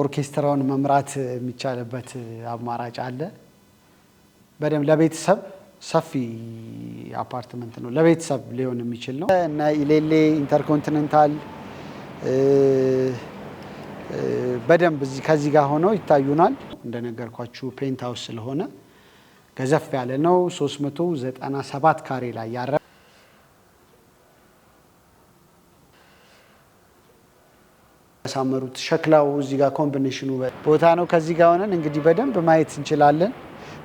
ኦርኬስትራውን መምራት የሚቻልበት አማራጭ አለ። በደም ለቤተሰብ ሰፊ አፓርትመንት ነው። ለቤተሰብ ሊሆን የሚችል ነው እና ኢሌሌ ኢንተርኮንቲኔንታል በደንብ ከዚህ ጋር ሆነው ይታዩናል። እንደነገርኳችሁ ፔንት ሃውስ ስለሆነ ገዘፍ ያለ ነው። 397 ካሬ ላይ ያረፈ ያሳመሩት ሸክላው እዚህ ጋር ኮምቢኔሽኑ ቦታ ነው። ከዚህ ጋር ሆነን እንግዲህ በደንብ ማየት እንችላለን።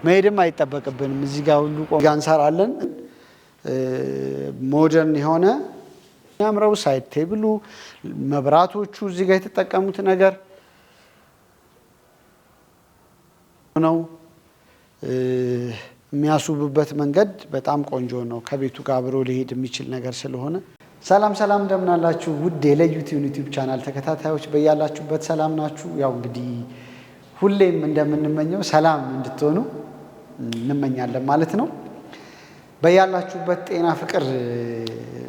መሄድም አይጠበቅብንም። እዚህ ጋር ሁሉ እንሰራለን። ሞደርን የሆነ የሚያምረው ሳይድ ቴብሉ፣ መብራቶቹ እዚህ ጋር የተጠቀሙት ነገር ነው። የሚያስውቡበት መንገድ በጣም ቆንጆ ነው። ከቤቱ ጋር አብሮ ሊሄድ የሚችል ነገር ስለሆነ ሰላም ሰላም፣ እንደምን አላችሁ ውድ የለዩቲዩብ ዩቲዩብ ቻናል ተከታታዮች፣ በያላችሁበት ሰላም ናችሁ? ያው እንግዲህ ሁሌም እንደምንመኘው ሰላም እንድትሆኑ እንመኛለን ማለት ነው። በያላችሁበት ጤና፣ ፍቅር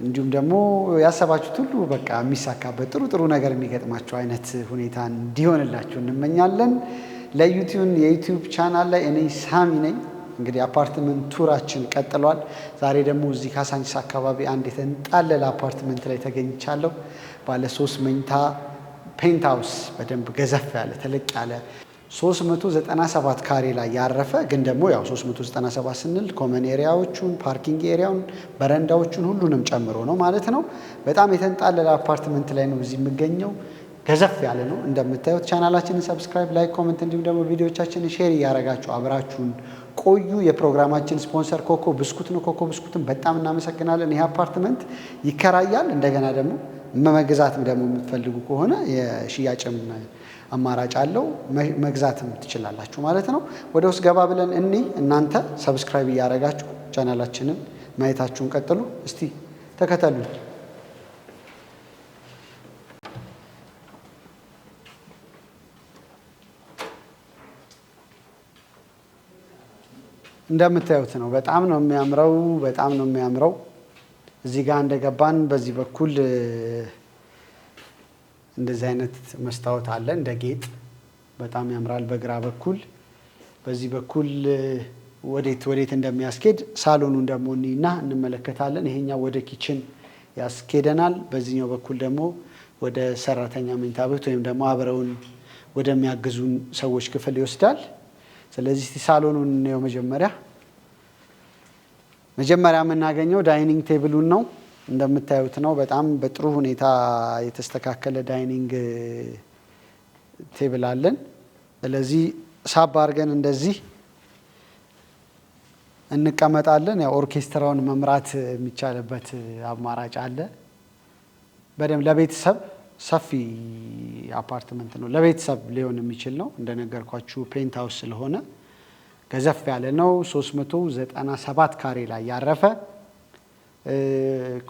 እንዲሁም ደግሞ ያሰባችሁት ሁሉ በቃ የሚሳካበት ጥሩ ጥሩ ነገር የሚገጥማችሁ አይነት ሁኔታ እንዲሆንላችሁ እንመኛለን። ለዩቲዩብ የዩቲዩብ ቻናል ላይ እኔ ሳሚ ነኝ። እንግዲህ አፓርትመንት ቱራችን ቀጥሏል። ዛሬ ደግሞ እዚህ ካሳንቺስ አካባቢ አንድ የተንጣለለ አፓርትመንት ላይ ተገኝቻለሁ። ባለ 3 መኝታ ፔንት ሃውስ በደንብ ገዘፍ ያለ ተለቅ ያለ 397 ካሬ ላይ ያረፈ ግን ደግሞ ያው 397 ስንል ኮመን ኤሪያዎቹን፣ ፓርኪንግ ኤሪያውን፣ በረንዳዎቹን ሁሉንም ጨምሮ ነው ማለት ነው። በጣም የተንጣለለ አፓርትመንት ላይ ነው እዚህ የሚገኘው። ገዘፍ ያለ ነው እንደምታዩት። ቻናላችንን ሰብስክራይብ፣ ላይክ፣ ኮሜንት እንዲሁም ደግሞ ቪዲዮዎቻችንን ሼር እያደረጋችሁ አብራችሁን ቆዩ። የፕሮግራማችን ስፖንሰር ኮኮ ብስኩት ነው። ኮኮ ብስኩትን በጣም እናመሰግናለን። ይህ አፓርትመንት ይከራያል። እንደገና ደግሞ መግዛትም ደግሞ የምትፈልጉ ከሆነ የሽያጭም አማራጭ አለው። መግዛትም ትችላላችሁ ማለት ነው። ወደ ውስጥ ገባ ብለን እናንተ ሰብስክራይብ እያደረጋችሁ ቻናላችንን ማየታችሁን ቀጥሉ። እስቲ ተከተሉኝ። እንደምታዩት ነው። በጣም ነው የሚያምረው። በጣም ነው የሚያምረው። እዚህ ጋር እንደገባን በዚህ በኩል እንደዚህ አይነት መስታወት አለ እንደ ጌጥ፣ በጣም ያምራል። በግራ በኩል በዚህ በኩል ወዴት እንደሚያስኬድ ሳሎኑን ደግሞ እንመለከታለን። ይሄኛው ወደ ኪችን ያስኬደናል። በዚህኛው በኩል ደግሞ ወደ ሰራተኛ መኝታ ቤት ወይም ደግሞ አብረውን ወደሚያግዙን ሰዎች ክፍል ይወስዳል። ስለዚህ ሳሎኑን ነው መጀመሪያ የምናገኘው ዳይኒንግ ቴብሉን ነው። እንደምታዩት ነው። በጣም በጥሩ ሁኔታ የተስተካከለ ዳይኒንግ ቴብል አለን። ስለዚህ ሳብ አድርገን እንደዚህ እንቀመጣለን። ያው ኦርኬስትራውን መምራት የሚቻልበት አማራጭ አለ። በደም ለቤተሰብ ሰፊ አፓርትመንት ነው። ለቤተሰብ ሊሆን የሚችል ነው። እንደነገርኳችሁ ፔንት ሃውስ ስለሆነ ገዘፍ ያለ ነው። 397 ካሬ ላይ ያረፈ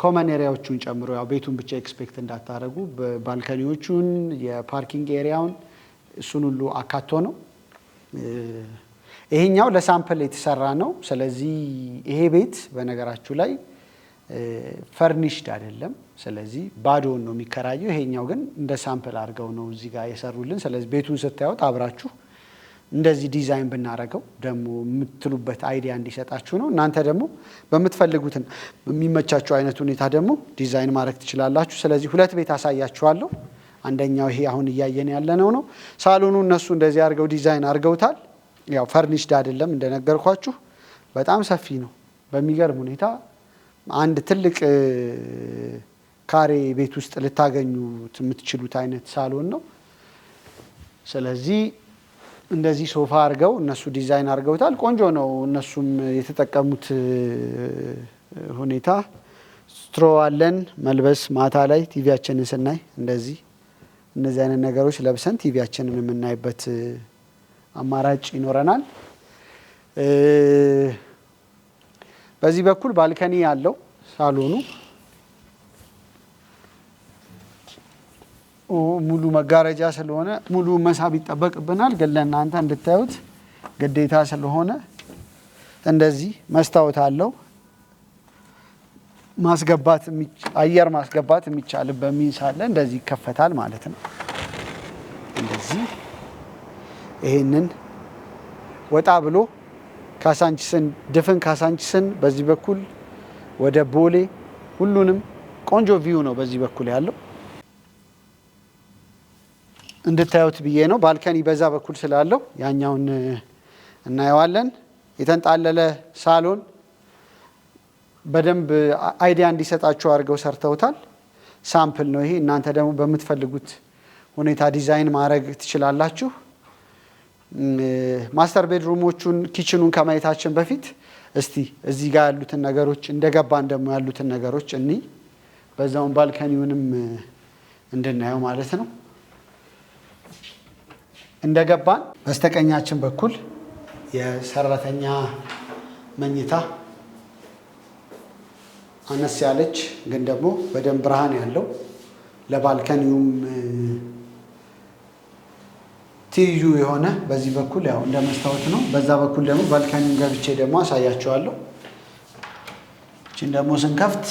ኮመን ኤሪያዎቹን ጨምሮ ያው ቤቱን ብቻ ኤክስፔክት እንዳታረጉ፣ ባልከኒዎቹን፣ የፓርኪንግ ኤሪያውን እሱን ሁሉ አካቶ ነው። ይሄኛው ለሳምፕል የተሰራ ነው። ስለዚህ ይሄ ቤት በነገራችሁ ላይ ፈርኒሽድ አይደለም። ስለዚህ ባዶውን ነው የሚከራየው። ይሄኛው ግን እንደ ሳምፕል አድርገው ነው እዚህ ጋር የሰሩልን። ስለዚህ ቤቱን ስታዩት አብራችሁ እንደዚህ ዲዛይን ብናረገው ደግሞ የምትሉበት አይዲያ እንዲሰጣችሁ ነው። እናንተ ደግሞ በምትፈልጉትን በሚመቻችሁ አይነት ሁኔታ ደግሞ ዲዛይን ማድረግ ትችላላችሁ። ስለዚህ 2 ቤት አሳያችኋለሁ። አንደኛው ይሄ አሁን እያየን ያለነው ነው። ሳሎኑ እነሱ እንደዚህ አድርገው ዲዛይን አድርገውታል። ያው ፈርኒሽድ አይደለም እንደነገርኳችሁ፣ በጣም ሰፊ ነው። በሚገርም ሁኔታ አንድ ትልቅ ካሬ ቤት ውስጥ ልታገኙት የምትችሉት አይነት ሳሎን ነው። ስለዚህ እንደዚህ ሶፋ አድርገው እነሱ ዲዛይን አድርገውታል። ቆንጆ ነው። እነሱም የተጠቀሙት ሁኔታ ስትሮ አለን መልበስ ማታ ላይ ቲቪያችንን ስናይ እነዚህ አይነት ነገሮች ለብሰን ቲቪያችንን የምናይበት አማራጭ ይኖረናል። በዚህ በኩል ባልከኒ ያለው ሳሎኑ ሙሉ መጋረጃ ስለሆነ ሙሉ መሳብ ይጠበቅብናል። ግን ለእናንተ እንድታዩት ግዴታ ስለሆነ እንደዚህ መስታወት አለው። አየር ማስገባት የሚቻልበት ሚንስ አለ። እንደዚህ ይከፈታል ማለት ነው። እንደዚህ ይሄንን ወጣ ብሎ ካሳንቺስን ድፍን ካሳንቺስን በዚህ በኩል ወደ ቦሌ ሁሉንም ቆንጆ ቪው ነው በዚህ በኩል ያለው እንድታዩት ብዬ ነው። ባልከኒ በዛ በኩል ስላለው ያኛውን እናየዋለን። የተንጣለለ ሳሎን በደንብ አይዲያ እንዲሰጣችሁ አድርገው ሰርተውታል። ሳምፕል ነው ይሄ። እናንተ ደግሞ በምትፈልጉት ሁኔታ ዲዛይን ማድረግ ትችላላችሁ። ማስተር ቤድሩሞቹን ኪችኑን ከማየታችን በፊት እስቲ እዚህ ጋር ያሉትን ነገሮች እንደገባን ደግሞ ያሉትን ነገሮች እኒ በዛውን ባልከኒውንም እንድናየው ማለት ነው። እንደገባን በስተቀኛችን በኩል የሰራተኛ መኝታ አነስ ያለች ግን ደግሞ በደንብ ብርሃን ያለው ለባልከኒውም ትይዩ የሆነ በዚህ በኩል ያው እንደመስታወት ነው። በዛ በኩል ደግሞ ባልከኒውን ገብቼ ደግሞ አሳያችኋለሁ። እቺን ደግሞ ስንከፍት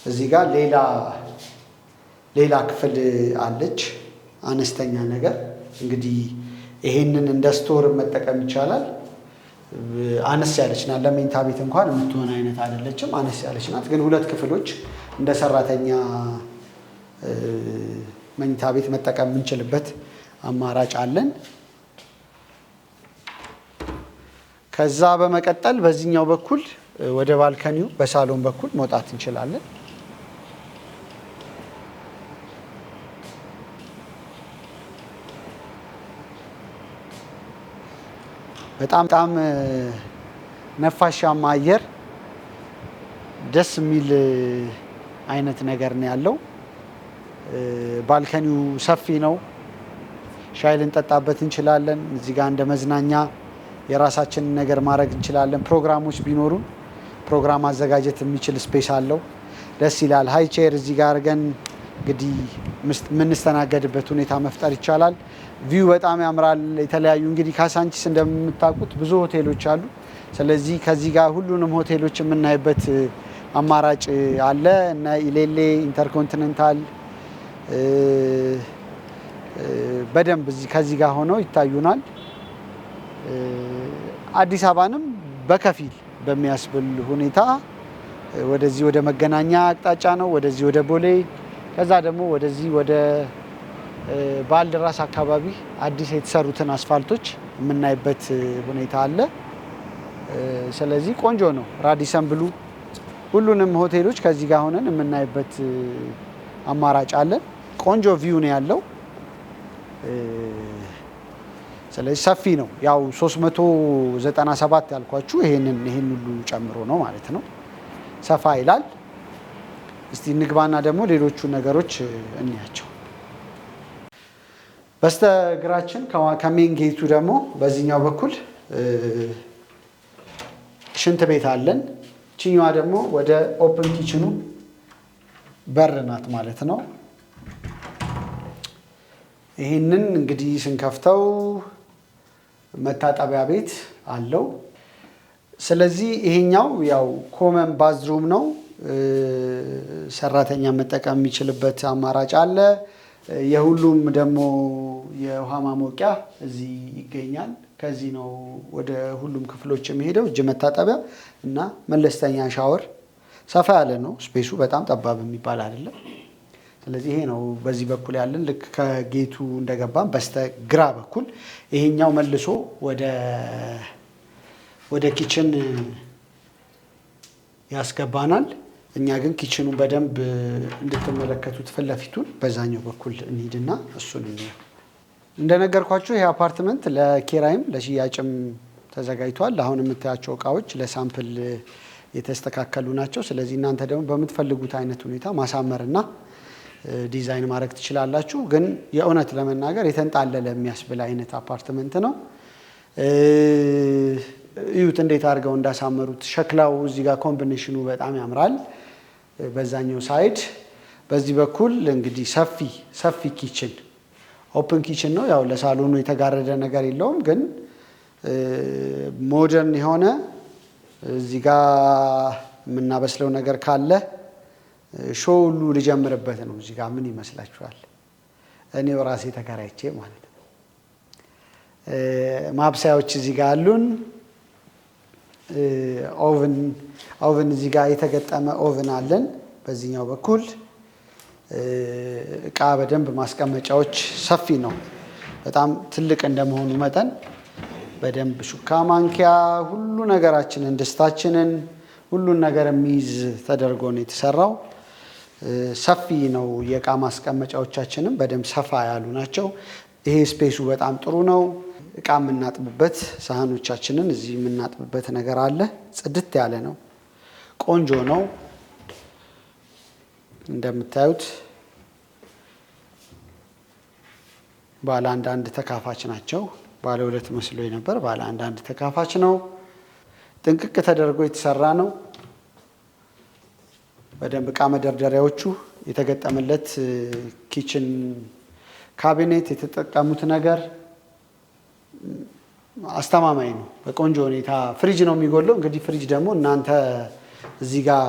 እዚህ ጋር ሌላ ክፍል አለች አነስተኛ ነገር። እንግዲህ ይሄንን እንደ ስቶር መጠቀም ይቻላል። አነስ ያለች ናት። ለመኝታ ቤት እንኳን የምትሆን አይነት አይደለችም። አነስ ያለች ናት። ግን ሁለት ክፍሎች እንደ ሰራተኛ መኝታ ቤት መጠቀም የምንችልበት አማራጭ አለን። ከዛ በመቀጠል በዚህኛው በኩል ወደ ባልከኒው በሳሎን በኩል መውጣት እንችላለን። በጣም ነፋሻማ አየር ደስ የሚል አይነት ነገር ነው ያለው። ባልከኒው ሰፊ ነው። ሻይ ልንጠጣበት እንችላለን። እዚህ ጋር እንደ መዝናኛ የራሳችንን ነገር ማድረግ እንችላለን። ፕሮግራሞች ቢኖሩን ፕሮግራም ማዘጋጀት የሚችል ስፔስ አለው። ደስ ይላል። ሃይ ቼር እዚህ ጋር አድርገን እንግዲህ የምንስተናገድበት ሁኔታ መፍጠር ይቻላል። ቪው በጣም ያምራል። የተለያዩ እንግዲህ ካሳንቺስ እንደምታውቁት ብዙ ሆቴሎች አሉ። ስለዚህ ከዚህ ጋር ሁሉንም ሆቴሎች የምናይበት አማራጭ አለ እና ኢሌሌ፣ ኢንተርኮንቲኔንታል በደንብ ከዚህ ጋር ሆነው ይታዩናል። አዲስ አበባንም በከፊል በሚያስብል ሁኔታ ወደዚህ ወደ መገናኛ አቅጣጫ ነው፣ ወደዚህ ወደ ቦሌ፣ ከዛ ደግሞ ወደዚህ ወደ ባልደራስ አካባቢ አዲስ የተሰሩትን አስፋልቶች የምናይበት ሁኔታ አለ። ስለዚህ ቆንጆ ነው። ራዲሰን ብሉ ሁሉንም ሆቴሎች ከዚህ ጋር ሆነን የምናይበት አማራጭ አለ። ቆንጆ ቪው ነው ያለው። ስለዚህ ሰፊ ነው። ያው 397 ያልኳችሁ ይሄን ሁሉ ጨምሮ ነው ማለት ነው። ሰፋ ይላል። እስቲ እንግባና ደግሞ ሌሎቹ ነገሮች እንያቸው። በስተግራችን ከሜን ጌቱ ደግሞ በዚህኛው በኩል ሽንት ቤት አለን። ቺኛዋ ደግሞ ወደ ኦፕን ኪችኑ በር ናት ማለት ነው። ይህንን እንግዲህ ስንከፍተው መታጠቢያ ቤት አለው። ስለዚህ ይሄኛው ያው ኮመን ባዝሩም ነው። ሰራተኛ መጠቀም የሚችልበት አማራጭ አለ። የሁሉም ደግሞ የውሃ ማሞቂያ እዚህ ይገኛል። ከዚህ ነው ወደ ሁሉም ክፍሎች የሚሄደው። እጅ መታጠቢያ እና መለስተኛ ሻወር ሰፋ ያለ ነው። ስፔሱ በጣም ጠባብ የሚባል አይደለም። ስለዚህ ይሄ ነው በዚህ በኩል ያለን። ልክ ከጌቱ እንደገባን በስተግራ በኩል ይሄኛው መልሶ ወደ ኪችን ያስገባናል። እኛ ግን ኪችኑን በደንብ እንድትመለከቱት ፊት ለፊቱን በዛኛው በኩል እንሂድና እሱን እንየው። እንደነገርኳችሁ ይሄ አፓርትመንት ለኪራይም ለሽያጭም ተዘጋጅቷል። አሁን የምታያቸው እቃዎች ለሳምፕል የተስተካከሉ ናቸው። ስለዚህ እናንተ ደግሞ በምትፈልጉት አይነት ሁኔታ ማሳመርና ዲዛይን ማድረግ ትችላላችሁ። ግን የእውነት ለመናገር የተንጣለለ የሚያስብል አይነት አፓርትመንት ነው። እዩት እንዴት አድርገው እንዳሳመሩት። ሸክላው እዚህ ጋር ኮምቢኔሽኑ በጣም ያምራል። በዛኛው ሳይድ በዚህ በኩል እንግዲህ ሰፊ ኪችን ኦፕን ኪችን ነው። ያው ለሳሎኑ የተጋረደ ነገር የለውም። ግን ሞደርን የሆነ እዚህ ጋር የምናበስለው ነገር ካለ ሾው ሁሉ ሊጀምርበት ነው። እዚህ ጋር ምን ይመስላችኋል? እኔው ራሴ ተከራይቼ ማለት ነው። ማብሰያዎች እዚህ ጋር አሉን። ኦቭን እዚህ ጋር የተገጠመ ኦቭን አለን። በዚህኛው በኩል እቃ በደንብ ማስቀመጫዎች ሰፊ ነው። በጣም ትልቅ እንደመሆኑ መጠን በደንብ ሹካ፣ ማንኪያ፣ ሁሉ ነገራችንን ድስታችንን ሁሉን ነገር የሚይዝ ተደርጎ ነው የተሰራው። ሰፊ ነው። የእቃ ማስቀመጫዎቻችንም በደንብ ሰፋ ያሉ ናቸው። ይሄ ስፔሱ በጣም ጥሩ ነው። እቃ የምናጥብበት ሳህኖቻችንን እዚህ የምናጥብበት ነገር አለ። ጽድት ያለ ነው። ቆንጆ ነው። እንደምታዩት ባለ አንድ ተካፋች ናቸው። ባለ 2 መስሎ ነበር። ባለ አንድ ተካፋች ነው። ጥንቅቅ ተደርጎ የተሰራ ነው። በደንብ እቃ መደርደሪያዎቹ የተገጠመለት ኪችን ካቢኔት የተጠቀሙት ነገር አስተማማኝ ነው። በቆንጆ ሁኔታ ፍሪጅ ነው የሚጎለው። እንግዲህ ፍሪጅ ደግሞ እናንተ እዚህ ጋር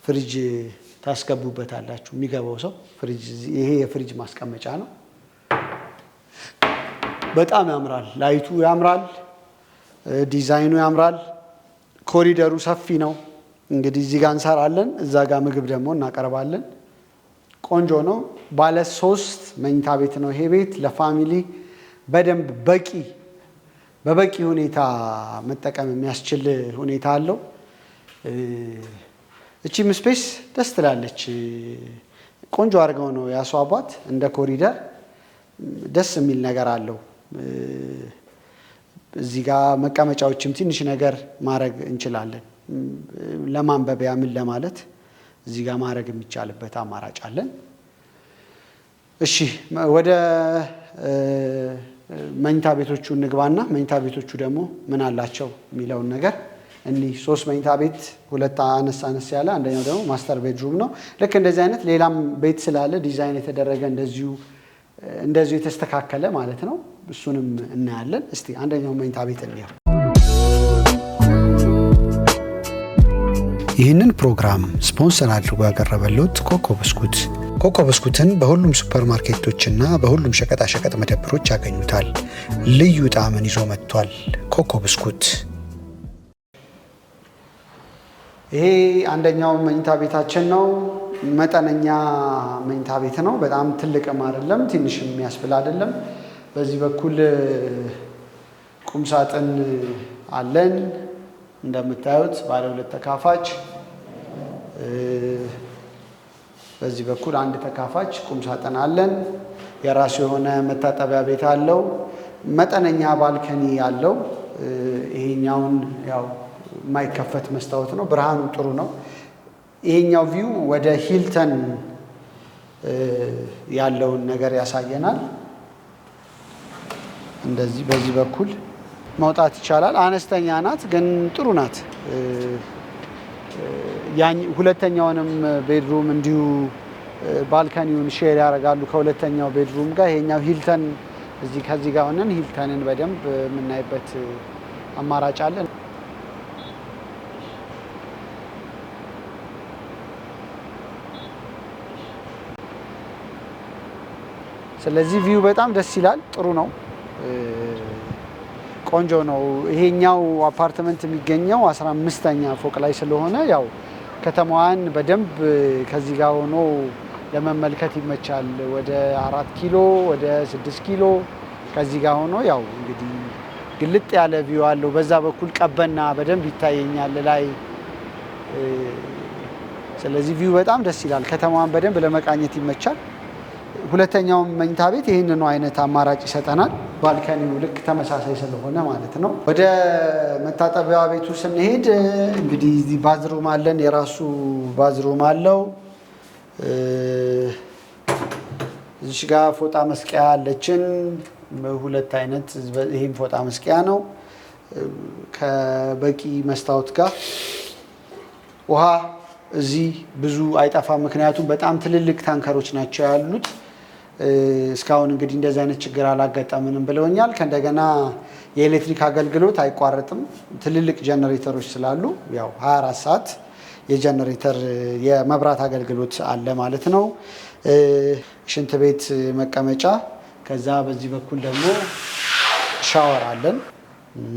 ፍሪጅ ታስገቡበታላችሁ። የሚገባው ሰው ፍሪጅ፣ ይሄ የፍሪጅ ማስቀመጫ ነው። በጣም ያምራል። ላይቱ ያምራል። ዲዛይኑ ያምራል። ኮሪደሩ ሰፊ ነው። እንግዲህ እዚህ ጋር እንሰራለን፣ እዛ ጋር ምግብ ደግሞ እናቀርባለን። ቆንጆ ነው። ባለ 3 መኝታ ቤት ነው ይሄ ቤት። ለፋሚሊ በደንብ በበቂ ሁኔታ መጠቀም የሚያስችል ሁኔታ አለው። እቺም ስፔስ ደስ ትላለች። ቆንጆ አድርገው ነው ያስዋቧት። እንደ ኮሪደር ደስ የሚል ነገር አለው። እዚህ ጋር መቀመጫዎችም ትንሽ ነገር ማድረግ እንችላለን። ለማንበቢያ ምን ለማለት እዚህ ጋር ማድረግ የሚቻልበት አማራጭ አለን። እሺ ወደ መኝታ ቤቶቹ እንግባና መኝታ ቤቶቹ ደግሞ ምን አላቸው የሚለውን ነገር እኒህ 3 መኝታ ቤት፣ 2 አነስ ያለ፣ አንደኛው ደግሞ ማስተር ቤድሩም ነው። ልክ እንደዚህ አይነት ሌላም ቤት ስላለ ዲዛይን የተደረገ እንደዚሁ የተስተካከለ ማለት ነው። እሱንም እናያለን። እስቲ አንደኛው መኝታ ቤት እንየው። ይህንን ፕሮግራም ስፖንሰር አድርጎ ያቀረበልዎት ኮኮ ብስኩት። ኮኮ ብስኩትን በሁሉም ሱፐርማርኬቶችና በሁሉም ሸቀጣሸቀጥ መደብሮች ያገኙታል። ልዩ ጣዕምን ይዞ መጥቷል። ኮኮ ብስኩት። ይሄ አንደኛው መኝታ ቤታችን ነው። መጠነኛ መኝታ ቤት ነው። በጣም ትልቅም አይደለም፣ ትንሽም የሚያስብል አይደለም። በዚህ በኩል ቁም ሳጥን አለን። እንደምታዩት ባለ 2 ተካፋች፣ በዚህ በኩል 1 ተካፋች ቁም ሳጥን አለን። የራሱ የሆነ መታጠቢያ ቤት አለው። መጠነኛ ባልከኒ አለው። ይሄኛውን ያው የማይከፈት መስታወት ነው። ብርሃኑ ጥሩ ነው። ይሄኛው ቪው ወደ ሂልተን ያለውን ነገር ያሳየናል። እንደዚህ በዚህ በኩል መውጣት ይቻላል። አነስተኛ ናት ግን ጥሩ ናት። ሁለተኛውንም ቤድሩም እንዲሁ ባልከኒውን ሼር ያደርጋሉ ከሁለተኛው ቤድሩም ጋር። ይሄኛው ሂልተን ከዚህ ጋር ሆነን ሂልተንን በደንብ የምናይበት አማራጭ አለን። ስለዚህ ቪው በጣም ደስ ይላል። ጥሩ ነው። ቆንጆ ነው። ይሄኛው አፓርትመንት የሚገኘው 15ኛ ፎቅ ላይ ስለሆነ ያው ከተማዋን በደንብ ከዚህ ጋር ሆኖ ለመመልከት ይመቻል። ወደ 4 ኪሎ ወደ 6 ኪሎ ከዚህ ጋር ሆኖ ያው እንግዲህ ግልጥ ያለ ቪው አለው። በዛ በኩል ቀበና በደንብ ይታየኛል ላይ። ስለዚህ ቪው በጣም ደስ ይላል። ከተማዋን በደንብ ለመቃኘት ይመቻል። ሁለተኛው መኝታ ቤት ይህንኑ አይነት አማራጭ ይሰጠናል። ባልከኒው ልክ ተመሳሳይ ስለሆነ ማለት ነው። ወደ መታጠቢያ ቤቱ ስንሄድ እንግዲህ እዚህ ባዝሩም አለን። የራሱ ባዝሩም አለው። እዚህ ጋር ፎጣ መስቀያ አለችን። 2 አይነት። ይሄም ፎጣ መስቀያ ነው ከበቂ መስታወት ጋር። ውሃ እዚህ ብዙ አይጠፋም፣ ምክንያቱም በጣም ትልልቅ ታንከሮች ናቸው ያሉት። እስካሁን እንግዲህ እንደዚህ አይነት ችግር አላጋጠምንም ብለውኛል። ከእንደገና የኤሌክትሪክ አገልግሎት አይቋረጥም፣ ትልልቅ ጀነሬተሮች ስላሉ ያው 24 ሰዓት የጀነሬተር የመብራት አገልግሎት አለ ማለት ነው። ሽንት ቤት መቀመጫ፣ ከዛ በዚህ በኩል ደግሞ ሻወር አለን።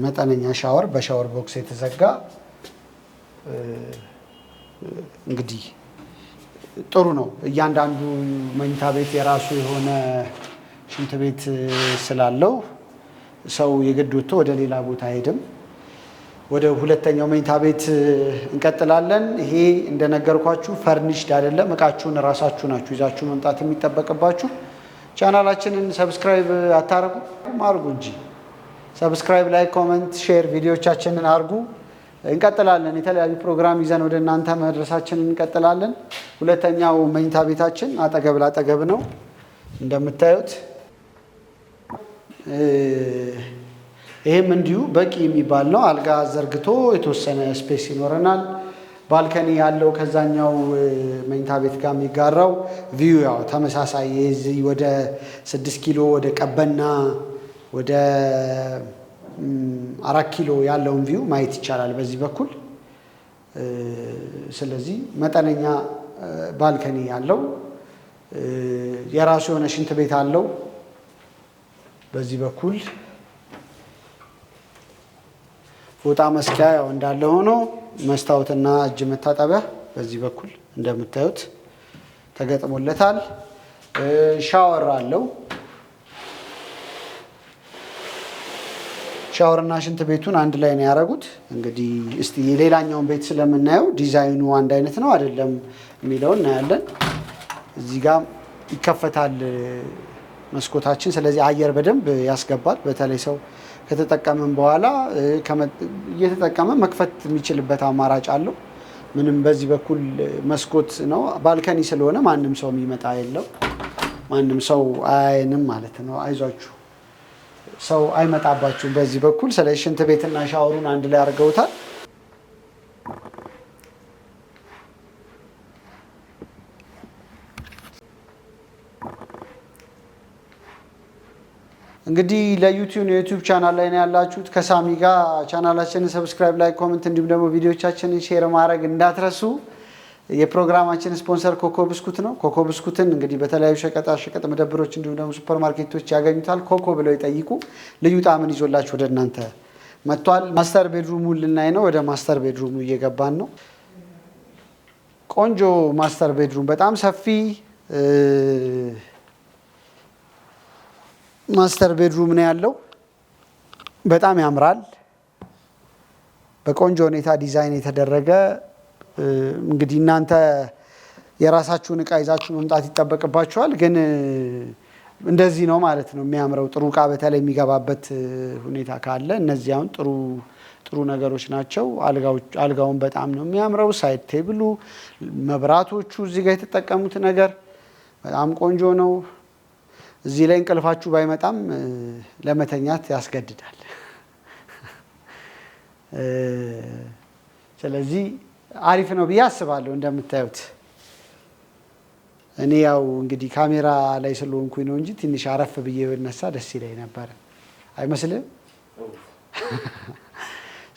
መጠነኛ ሻወር በሻወር ቦክስ የተዘጋ እንግዲህ ጥሩ ነው። እያንዳንዱ መኝታ ቤት የራሱ የሆነ ሽንት ቤት ስላለው ሰው የግድ ወጥቶ ወደ ሌላ ቦታ አይሄድም። ወደ ሁለተኛው መኝታ ቤት እንቀጥላለን። ይሄ እንደነገርኳችሁ ፈርኒሽድ አይደለም። እቃችሁን ራሳችሁ ናችሁ ይዛችሁ መምጣት የሚጠበቅባችሁ። ቻናላችንን ሰብስክራይብ አታርጉም? አርጉ እንጂ ሰብስክራይብ፣ ላይክ፣ ኮመንት፣ ሼር ቪዲዮቻችንን አርጉ። እንቀጥላለን። የተለያዩ ፕሮግራም ይዘን ወደ እናንተ መድረሳችንን እንቀጥላለን። ሁለተኛው መኝታ ቤታችን አጠገብ ላጠገብ ነው እንደምታዩት። ይህም እንዲሁ በቂ የሚባል ነው። አልጋ ዘርግቶ የተወሰነ ስፔስ ይኖረናል። ባልከኒ ያለው ከዛኛው መኝታ ቤት ጋር የሚጋራው ቪው ያው ተመሳሳይ የዚህ ወደ 6 ኪሎ ወደ ቀበና ወደ 4 ኪሎ ያለውን ቪው ማየት ይቻላል በዚህ በኩል። ስለዚህ መጠነኛ ባልከኒ ያለው የራሱ የሆነ ሽንት ቤት አለው በዚህ በኩል። ፎጣ መስኪያ ያው እንዳለ ሆኖ መስታወትና እጅ መታጠቢያ በዚህ በኩል እንደምታዩት ተገጥሞለታል። ሻወር አለው። ሻወርና ሽንት ቤቱን አንድ ላይ ነው ያደረጉት። እንግዲህ እስቲ የሌላኛውን ቤት ስለምናየው ዲዛይኑ አንድ አይነት ነው አይደለም የሚለውን እናያለን። እዚህ ጋር ይከፈታል መስኮታችን። ስለዚህ አየር በደንብ ያስገባል። በተለይ ሰው ከተጠቀመን በኋላ እየተጠቀመ መክፈት የሚችልበት አማራጭ አለው። ምንም በዚህ በኩል መስኮት ነው። ባልከኒ ስለሆነ ማንም ሰው የሚመጣ የለው። ማንም ሰው አያየንም ማለት ነው። አይዟችሁ፣ ሰው አይመጣባችሁም በዚህ በኩል። ስለዚህ ሽንት ቤትና ሻወሩን አንድ ላይ አድርገውታል። እንግዲህ የዩቲዩብ ቻናል ላይ ነው ያላችሁት። ከሳሚ ጋር ቻናላችንን ሰብስክራይብ፣ ላይክ፣ ኮሜንት እንዲሁም ደግሞ ቪዲዮቻችንን ሼር ማድረግ እንዳትረሱ። የፕሮግራማችን ስፖንሰር ኮኮ ብስኩት ነው። ኮኮ ብስኩትን እንግዲህ በተለያዩ ሸቀጣ መደብሮች እንዲሁም ደግሞ ሱፐር ማርኬቶች ያገኙታል። ኮኮ ብለው ይጠይቁ። ልዩ ጣዕምን ይዞላችሁ ወደ እናንተ መጥቷል። ማስተር ቤድሩሙን ልናይ ነው። ወደ ማስተር ቤድሩሙ እየገባን ነው። ቆንጆ ማስተር ቤድሩም፣ በጣም ሰፊ ማስተር ቤድሩም ነው ያለው። በጣም ያምራል። በቆንጆ ሁኔታ ዲዛይን የተደረገ እንግዲህ እናንተ የራሳችሁን እቃ ይዛችሁ መምጣት ይጠበቅባችኋል። ግን እንደዚህ ነው ማለት ነው የሚያምረው። ጥሩ እቃ በተለይ የሚገባበት ሁኔታ ካለ እነዚህ አሁን ጥሩ ነገሮች ናቸው። አልጋውን በጣም ነው የሚያምረው። ሳይድ ቴብሉ፣ መብራቶቹ፣ እዚህ ጋር የተጠቀሙት ነገር በጣም ቆንጆ ነው። እዚህ ላይ እንቅልፋችሁ ባይመጣም ለመተኛት ያስገድዳል። ስለዚህ አሪፍ ነው ብዬ አስባለሁ። እንደምታዩት እኔ ያው እንግዲህ ካሜራ ላይ ስለሆንኩኝ ነው እንጂ ትንሽ አረፍ ብዬ ብነሳ ደስ ይለኝ ነበር። አይመስልም?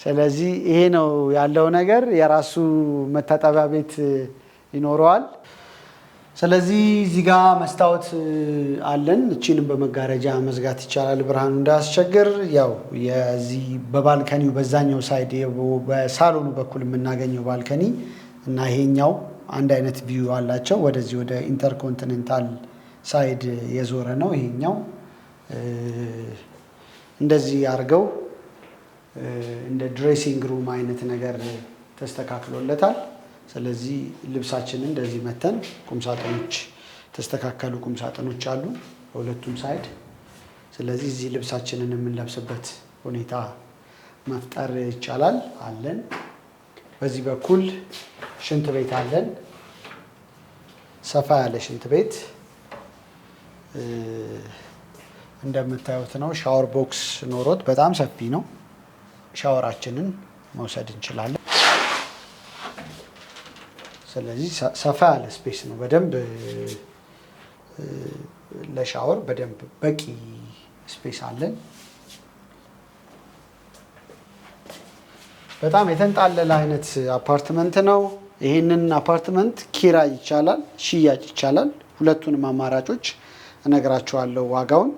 ስለዚህ ይሄ ነው ያለው ነገር። የራሱ መታጠቢያ ቤት ይኖረዋል። ስለዚህ እዚህ ጋር መስታወት አለን። እቺንም በመጋረጃ መዝጋት ይቻላል ብርሃኑ እንዳያስቸግር። ያው የዚህ በባልከኒው በዛኛው ሳይድ በሳሎኑ በኩል የምናገኘው ባልከኒ እና ይሄኛው አንድ አይነት ቪው አላቸው። ወደዚህ ወደ ኢንተርኮንቲኔንታል ሳይድ የዞረ ነው። ይሄኛው እንደዚህ አድርገው እንደ ድሬሲንግ ሩም አይነት ነገር ተስተካክሎለታል። ስለዚህ ልብሳችንን እንደዚህ መተን ቁምሳጥኖች ተስተካከሉ ቁምሳጥኖች አሉ በሁለቱም ሳይድ። ስለዚህ እዚህ ልብሳችንን የምንለብስበት ሁኔታ መፍጠር ይቻላል አለን። በዚህ በኩል ሽንት ቤት አለን። ሰፋ ያለ ሽንት ቤት እንደምታዩት ነው። ሻወር ቦክስ ኖሮት በጣም ሰፊ ነው። ሻወራችንን መውሰድ እንችላለን። ስለዚህ ሰፋ ያለ ስፔስ ነው። በደንብ ለሻወር በደንብ በቂ ስፔስ አለን። በጣም የተንጣለለ አይነት አፓርትመንት ነው። ይሄንን አፓርትመንት ኪራይ ይቻላል፣ ሽያጭ ይቻላል። ሁለቱንም አማራጮች እነግራችኋለሁ ዋጋውን።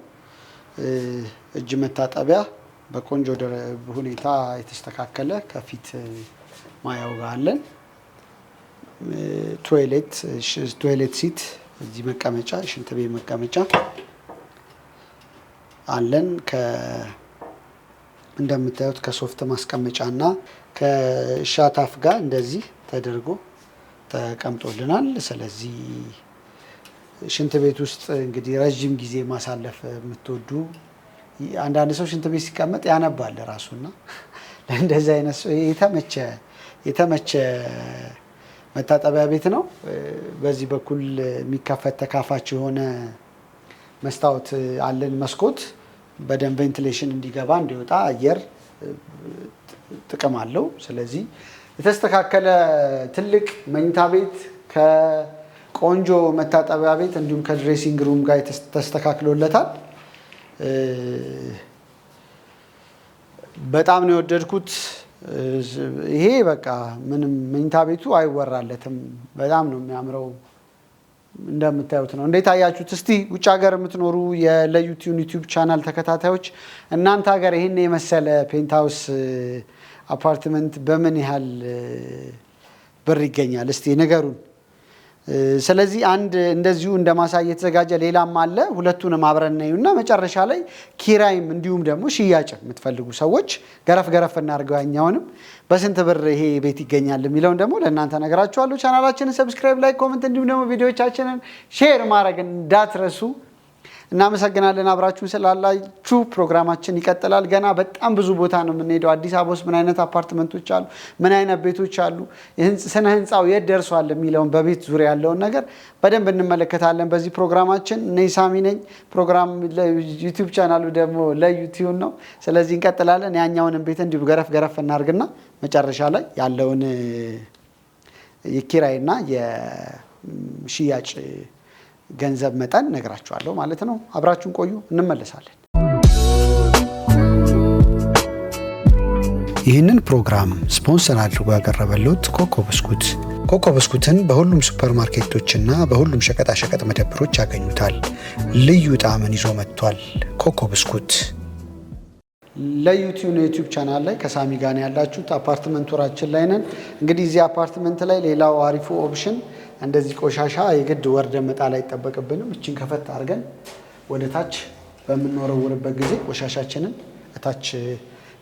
እጅ መታጠቢያ በቆንጆ ሁኔታ የተስተካከለ ከፊት ማያው ጋር አለን። ቶይሌት ሲት እዚህ መቀመጫ፣ ሽንት ቤት መቀመጫ አለን። እንደምታዩት ከሶፍት ማስቀመጫና ከሻታፍ ጋር እንደዚህ ተደርጎ ተቀምጦልናል። ስለዚህ ሽንት ቤት ውስጥ እንግዲህ ረጅም ጊዜ ማሳለፍ የምትወዱ አንዳንድ ሰው ሽንት ቤት ሲቀመጥ ያነባል ራሱና ለእንደዚህ አይነት ሰው የተመቸ መታጠቢያ ቤት ነው። በዚህ በኩል የሚከፈት ተካፋች የሆነ መስታወት አለን። መስኮት በደንብ ቬንቲሌሽን እንዲገባ እንዲወጣ አየር ጥቅም አለው። ስለዚህ የተስተካከለ ትልቅ መኝታ ቤት ከቆንጆ መታጠቢያ ቤት እንዲሁም ከድሬሲንግ ሩም ጋር ተስተካክሎለታል። በጣም ነው የወደድኩት። ይሄ በቃ ምንም መኝታ ቤቱ አይወራለትም። በጣም ነው የሚያምረው። እንደምታዩት ነው። እንዴት አያችሁት? እስቲ ውጭ ሀገር የምትኖሩ የለዩቲዩብ ዩቲዩብ ቻናል ተከታታዮች እናንተ ሀገር ይሄን የመሰለ ፔንትሃውስ አፓርትመንት በምን ያህል ብር ይገኛል? እስቲ ንገሩን። ስለዚህ አንድ እንደዚሁ እንደማሳየት የተዘጋጀ ሌላም አለ። ሁለቱንም አብረን ነውና መጨረሻ ላይ ኪራይም እንዲሁም ደግሞ ሽያጭ የምትፈልጉ ሰዎች ገረፍ እናድርገው። ያኛውንም በስንት ብር ይሄ ቤት ይገኛል የሚለውን ደግሞ ለእናንተ ነገራችኋለሁ። ቻናላችንን ሰብስክራይብ፣ ላይክ፣ ኮሜንት እንዲሁም ደግሞ ቪዲዮዎቻችንን ሼር ማድረግ እንዳትረሱ። እናመሰግናለን አብራችሁን ስላላችሁ። ፕሮግራማችን ይቀጥላል። ገና በጣም ብዙ ቦታ ነው የምንሄደው። አዲስ አበባ ውስጥ ምን አይነት አፓርትመንቶች አሉ፣ ምን አይነት ቤቶች አሉ፣ ስነ ህንፃው የት ደርሷል የሚለውን በቤት ዙሪያ ያለውን ነገር በደንብ እንመለከታለን በዚህ ፕሮግራማችን። እኔ ሳሚ ነኝ። ፕሮግራም ዩቲዩብ ቻናሉ ደግሞ ለዩቲዩብ ነው። ስለዚህ እንቀጥላለን። ያኛውንም ቤት እንዲሁ ገረፍ እናርግና መጨረሻ ላይ ያለውን የኪራይና የሽያጭ ገንዘብ መጠን ነግራችኋለሁ ማለት ነው። አብራችሁን ቆዩ፣ እንመለሳለን። ይህንን ፕሮግራም ስፖንሰር አድርጎ ያቀረበልዎት ኮኮ ብስኩት። ኮኮ ብስኩትን በሁሉም ሱፐርማርኬቶችና በሁሉም ሸቀጣሸቀጥ መደብሮች ያገኙታል። ልዩ ጣዕምን ይዞ መጥቷል። ኮኮ ብስኩት። ለዩቲዩብ ቻናል ላይ ከሳሚ ጋር ያላችሁት አፓርትመንት ቱራችን ላይ ነን። እንግዲህ እዚህ አፓርትመንት ላይ ሌላው አሪፉ ኦፕሽን እንደዚህ ቆሻሻ የግድ ወርደ መጣል አይጠበቅብንም። እቺን ከፈት አድርገን ወደ ታች በምንወረውርበት ጊዜ ቆሻሻችንን እታች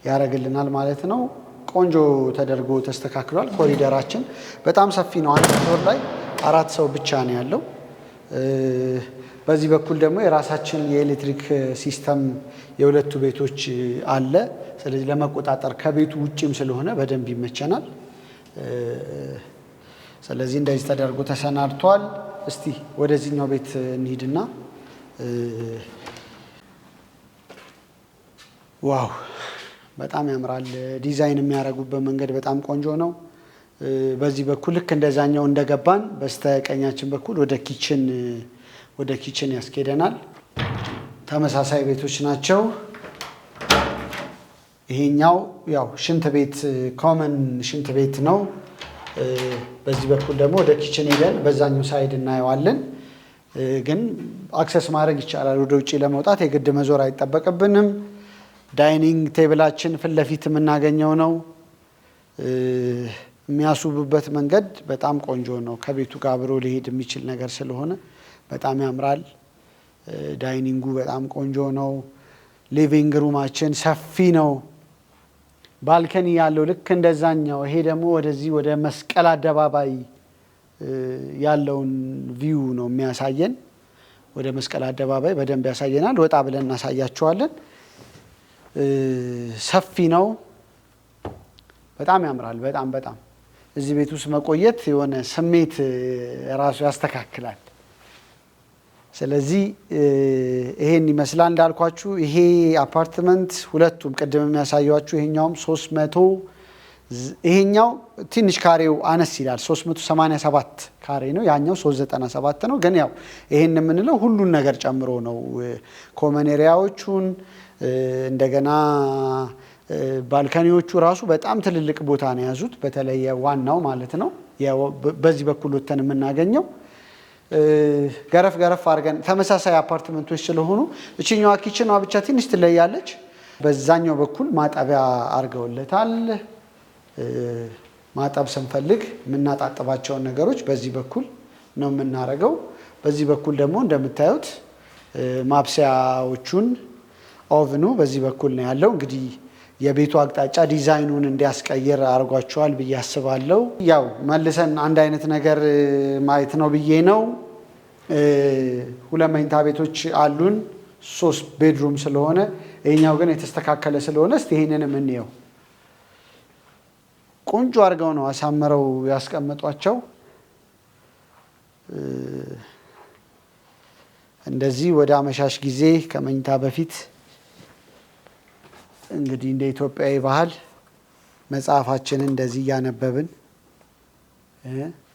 ያደርግልናል ማለት ነው። ቆንጆ ተደርጎ ተስተካክሏል። ኮሪደራችን በጣም ሰፊ ነው። አንድ ፍሎር ላይ 4 ሰው ብቻ ነው ያለው። በዚህ በኩል ደግሞ የራሳችን የኤሌክትሪክ ሲስተም የሁለቱ ቤቶች አለ። ስለዚህ ለመቆጣጠር ከቤቱ ውጪም ስለሆነ በደንብ ይመቸናል። ስለዚህ እንደዚህ ተደርጎ ተሰናድቷል። እስቲ ወደዚህኛው ቤት እንሂድና ዋው በጣም ያምራል። ዲዛይን የሚያደርጉበት መንገድ በጣም ቆንጆ ነው። በዚህ በኩል ልክ እንደዛኛው እንደገባን በስተቀኛችን በኩል ወደ ኪችን ያስኬደናል። ተመሳሳይ ቤቶች ናቸው። ይሄኛው ያው ሽንት ቤት ኮመን ሽንት ቤት ነው። በዚህ በኩል ደግሞ ወደ ኪችን ሄደን በዛኛው ሳይድ እናየዋለን። ግን አክሰስ ማድረግ ይቻላል። ወደ ውጪ ለመውጣት የግድ መዞር አይጠበቅብንም። ዳይኒንግ ቴብላችን ፊት ለፊት የምናገኘው ነው። የሚያስውብበት መንገድ በጣም ቆንጆ ነው። ከቤቱ ጋር አብሮ ሊሄድ የሚችል ነገር ስለሆነ በጣም ያምራል። ዳይኒንጉ በጣም ቆንጆ ነው። ሊቪንግ ሩማችን ሰፊ ነው። ባልከኒ ያለው ልክ እንደዛኛው። ይሄ ደግሞ ወደዚህ ወደ መስቀል አደባባይ ያለውን ቪው ነው የሚያሳየን። ወደ መስቀል አደባባይ በደንብ ያሳየናል። ወጣ ብለን እናሳያቸዋለን። ሰፊ ነው። በጣም ያምራል። በጣም እዚህ ቤት ውስጥ መቆየት የሆነ ስሜት ራሱ ያስተካክላል። ስለዚህ ይሄን ይመስላል እንዳልኳችሁ። ይሄ አፓርትመንት ሁለቱም ቅድም የሚያሳያችሁ ይሄኛውም 300 ይሄኛው ትንሽ ካሬው አነስ ይላል 387 ካሬ ነው። ያኛው 397 ነው። ግን ያው ይሄን የምንለው ሁሉን ነገር ጨምሮ ነው። ኮመን ኤሪያዎቹን እንደገና ባልካኒዎቹ ራሱ በጣም ትልልቅ ቦታ ነው ያዙት። በተለይ ዋናው ማለት ነው በዚህ በኩል ወተን የምናገኘው ገረፍ ገረፍ አድርገን ተመሳሳይ አፓርትመንቶች ስለሆኑ እቺኛዋ ኪችኗ ብቻ ትንሽ ትለያለች። በዛኛው በኩል ማጠቢያ አድርገውለታል። ማጠብ ስንፈልግ የምናጣጥባቸውን ነገሮች በዚህ በኩል ነው የምናደርገው። በዚህ በኩል ደግሞ እንደምታዩት ማብሰያዎቹን ኦቭኑ በዚህ በኩል ነው ያለው። እንግዲህ የቤቱ አቅጣጫ ዲዛይኑን እንዲያስቀይር አድርጓቸዋል ብዬ አስባለሁ። ያው መልሰን አንድ አይነት ነገር ማየት ነው ብዬ ነው። 2 መኝታ ቤቶች አሉን፣ 3 ቤድሩም ስለሆነ ይሄኛው ግን የተስተካከለ ስለሆነ እስቲ ይሄንንም እንየው። ቆንጆ አድርገው ነው አሳምረው ያስቀመጧቸው። እንደዚህ ወደ አመሻሽ ጊዜ ከመኝታ በፊት እንግዲህ እንደ ኢትዮጵያዊ ባህል መጽሐፋችንን እንደዚህ እያነበብን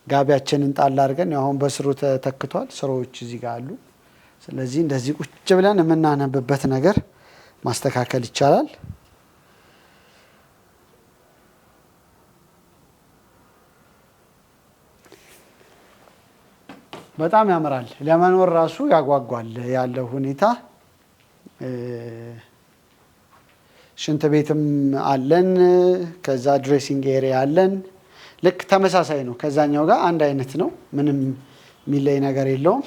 ጋቢያችንን ጣል አድርገን አሁን በስሩ ተተክቷል። ስሮዎች እዚህ ጋር አሉ። ስለዚህ እንደዚህ ቁጭ ብለን የምናነብበት ነገር ማስተካከል ይቻላል። በጣም ያምራል። ለመኖር ራሱ ያጓጓል ያለው ሁኔታ። ሽንት ቤትም አለን። ከዛ ድሬሲንግ ኤሪያ አለን። ልክ ተመሳሳይ ነው ከዛኛው ጋር አንድ አይነት ነው። ምንም የሚለይ ነገር የለውም።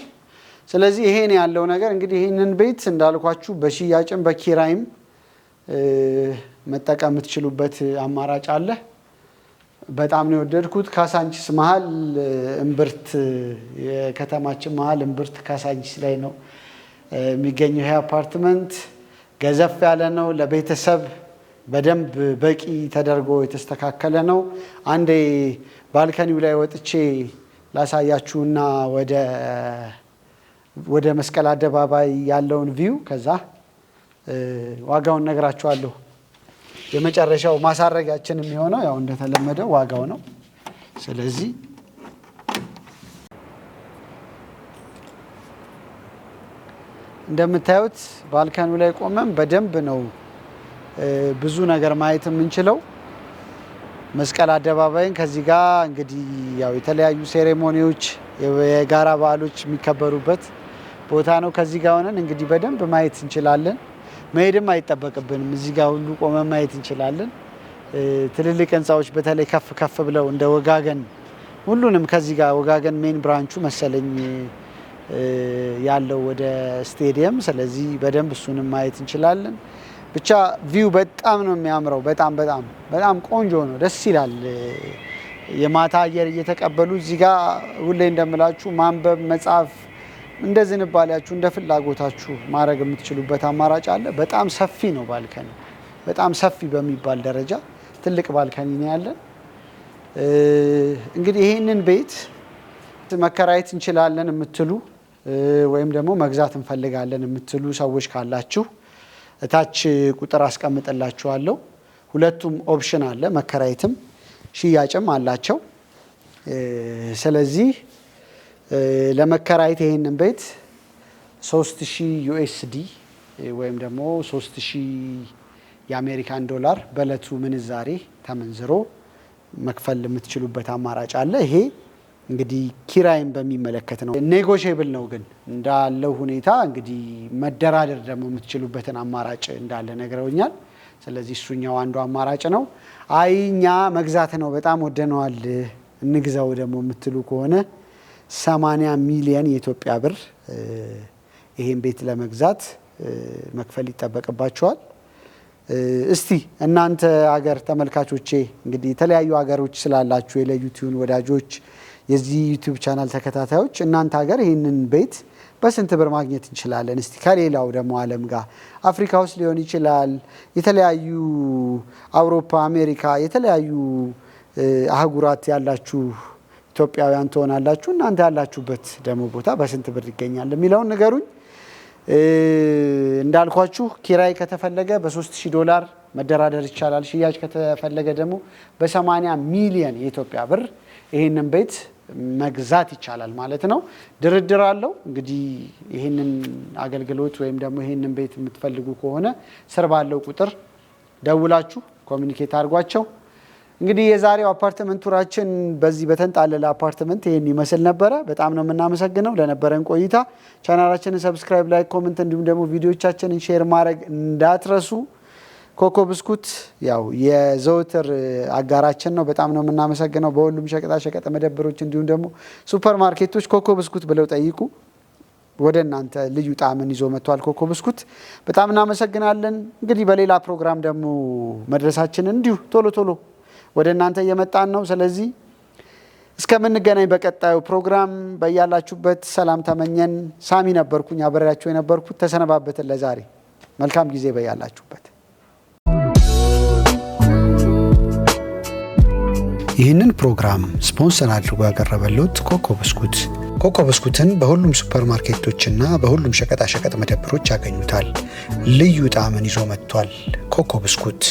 ስለዚህ ይሄን ያለው ነገር እንግዲህ ይሄንን ቤት እንዳልኳችሁ በሽያጭም በኪራይም መጠቀም የምትችሉበት አማራጭ አለ። በጣም ነው የወደድኩት። ካሳንቺስ መሀል እምብርት፣ የከተማችን መሀል እምብርት ካሳንቺስ ላይ ነው የሚገኘው። ይሄ አፓርትመንት ገዘፍ ያለ ነው። ለቤተሰብ በደንብ በቂ ተደርጎ የተስተካከለ ነው። አንዴ ባልከኒው ላይ ወጥቼ ላሳያችሁና ወደ መስቀል አደባባይ ያለውን ቪው ከዛ ዋጋውን ነግራችኋለሁ። የመጨረሻው ማሳረጊያችን የሚሆነው ያው እንደተለመደው ዋጋው ነው። ስለዚህ እንደምታዩት ባልከኑ ላይ ቆመን በደንብ ነው ብዙ ነገር ማየት የምንችለው። መስቀል አደባባይን ከዚህ ጋር እንግዲህ ያው የተለያዩ ሴሬሞኒዎች፣ የጋራ በዓሎች የሚከበሩበት ቦታ ነው። ከዚህ ጋር ሆነን እንግዲህ በደንብ ማየት እንችላለን። መሄድም አይጠበቅብንም። እዚህ ጋር ሁሉ ቆመን ማየት እንችላለን። ትልልቅ ህንፃዎች በተለይ ከፍ ከፍ ብለው እንደ ወጋገን ሁሉንም ከዚህ ጋር ወጋገን ሜን ብራንቹ መሰለኝ ያለው ወደ ስቴዲየም። ስለዚህ በደንብ እሱንም ማየት እንችላለን። ብቻ ቪው በጣም ነው የሚያምረው። በጣም በጣም በጣም ቆንጆ ነው፣ ደስ ይላል። የማታ አየር እየተቀበሉ እዚህ ጋር ሁሌ እንደምላችሁ ማንበብ፣ መጻፍ እንደ ዝንባሌያችሁ እንደ ፍላጎታችሁ ማድረግ የምትችሉበት አማራጭ አለ። በጣም ሰፊ ነው ባልከኒ፣ በጣም ሰፊ በሚባል ደረጃ ትልቅ ባልከኒ ነው ያለን። እንግዲህ ይህንን ቤት መከራየት እንችላለን የምትሉ ወይም ደግሞ መግዛት እንፈልጋለን የምትሉ ሰዎች ካላችሁ እታች ቁጥር አስቀምጥላችኋለሁ። ሁለቱም ኦፕሽን አለ፣ መከራየትም ሽያጭም አላቸው። ስለዚህ ለመከራየት ይሄንን ቤት 3000 ዩኤስዲ ወይም ደግሞ 3000 የአሜሪካን ዶላር በእለቱ ምንዛሬ ተመንዝሮ መክፈል የምትችሉበት አማራጭ አለ። ይሄ እንግዲህ ኪራይን በሚመለከት ነው። ኔጎሽብል ነው ግን እንዳለው ሁኔታ እንግዲህ መደራደር ደግሞ የምትችሉበትን አማራጭ እንዳለ ነግረውኛል። ስለዚህ እሱኛው አንዱ አማራጭ ነው። አይ እኛ መግዛት ነው በጣም ወደነዋል እንግዛው ደግሞ የምትሉ ከሆነ 80 ሚሊዮን የኢትዮጵያ ብር ይሄን ቤት ለመግዛት መክፈል ይጠበቅባቸዋል። እስቲ እናንተ አገር ተመልካቾቼ እንግዲህ የተለያዩ ሀገሮች ስላላችሁ የለዩቲዩብ ወዳጆች የዚህ ዩቲዩብ ቻናል ተከታታዮች እናንተ ሀገር ይህንን ቤት በስንት ብር ማግኘት እንችላለን? እስቲ ከሌላው ደግሞ ዓለም ጋር አፍሪካ ውስጥ ሊሆን ይችላል፣ የተለያዩ አውሮፓ፣ አሜሪካ የተለያዩ አህጉራት ያላችሁ ኢትዮጵያውያን ትሆናላችሁ። እናንተ ያላችሁበት ደግሞ ቦታ በስንት ብር ይገኛል የሚለውን ንገሩኝ። እንዳልኳችሁ ኪራይ ከተፈለገ በ3000 ዶላር መደራደር ይቻላል። ሽያጭ ከተፈለገ ደግሞ በ80 ሚሊዮን የኢትዮጵያ ብር ይህንን ቤት መግዛት ይቻላል ማለት ነው። ድርድር አለው። እንግዲህ ይህንን አገልግሎት ወይም ደግሞ ይህንን ቤት የምትፈልጉ ከሆነ ስር ባለው ቁጥር ደውላችሁ ኮሚኒኬት አድርጓቸው። እንግዲህ የዛሬው አፓርትመንት ቱራችን በዚህ በተንጣለለ አፓርትመንት ይሄን ይመስል ነበረ። በጣም ነው የምናመሰግነው ለነበረን ቆይታ። ቻናላችንን ሰብስክራይብ፣ ላይክ፣ ኮሜንት እንዲሁም ደግሞ ቪዲዮቻችንን ሼር ማድረግ እንዳትረሱ። ኮኮ ብስኩት ያው የዘውትር አጋራችን ነው። በጣም ነው የምናመሰግነው። በሁሉም ሸቀጣ ሸቀጥ መደብሮች እንዲሁም ደግሞ ሱፐር ማርኬቶች ኮኮ ብስኩት ብለው ጠይቁ። ወደ እናንተ ልዩ ጣዕምን ይዞ መጥቷል ኮኮ ብስኩት። በጣም እናመሰግናለን። እንግዲህ በሌላ ፕሮግራም ደግሞ መድረሳችንን እንዲሁ ቶሎ ቶሎ ወደ እናንተ እየመጣን ነው። ስለዚህ እስከምንገናኝ በቀጣዩ ፕሮግራም በያላችሁበት ሰላም ተመኘን። ሳሚ ነበርኩኝ አብሬያችሁ የነበርኩት። ተሰነባበትን ለዛሬ። መልካም ጊዜ በያላችሁበት። ይህንን ፕሮግራም ስፖንሰር አድርጎ ያቀረበልዎት ኮኮ ብስኩት። ኮኮ ብስኩትን በሁሉም ሱፐር ማርኬቶችና በሁሉም ሸቀጣሸቀጥ መደብሮች ያገኙታል። ልዩ ጣዕምን ይዞ መጥቷል ኮኮ ብስኩት።